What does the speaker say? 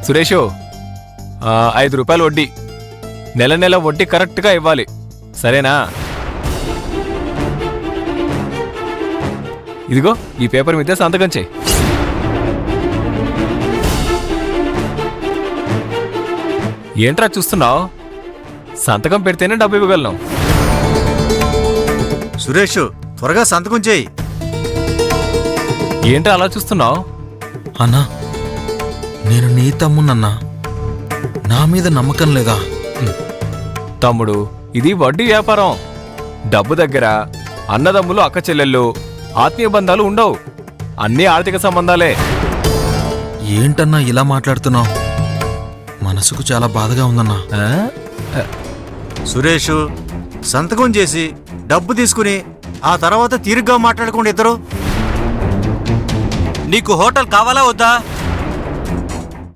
సురేషు 5 రూపాయలు వడ్డీ, నెల నెల వడ్డీ కరెక్ట్గా ఇవ్వాలి, సరేనా? ఇదిగో ఈ పేపర్ మీద సంతకం చేయి. ఏంట్రా చూస్తున్నావు? సంతకం పెడితేనే డబ్బు ఇవ్వగలను. సురేష్, త్వరగా సంతకం చేయి. ఏంట్రా అలా చూస్తున్నావు? అన్నా, నేను నీ తమ్మునన్నా, నా మీద నమ్మకం లేదా? తమ్ముడు, ఇది వడ్డీ వ్యాపారం. డబ్బు దగ్గర అన్నదమ్ములు, అక్క చెల్లెళ్ళు, ఆత్మీయ బంధాలు ఉండవు. అన్నీ ఆర్థిక సంబంధాలే. ఏంటన్నా ఇలా మాట్లాడుతున్నావు? మనసుకు చాలా బాధగా ఉందన్నా. సురేష్, సంతకం చేసి డబ్బు తీసుకుని ఆ తర్వాత తీరుగ్గా మాట్లాడకుండా ఇద్దరు. నీకు హోటల్ కావాలా వద్దా?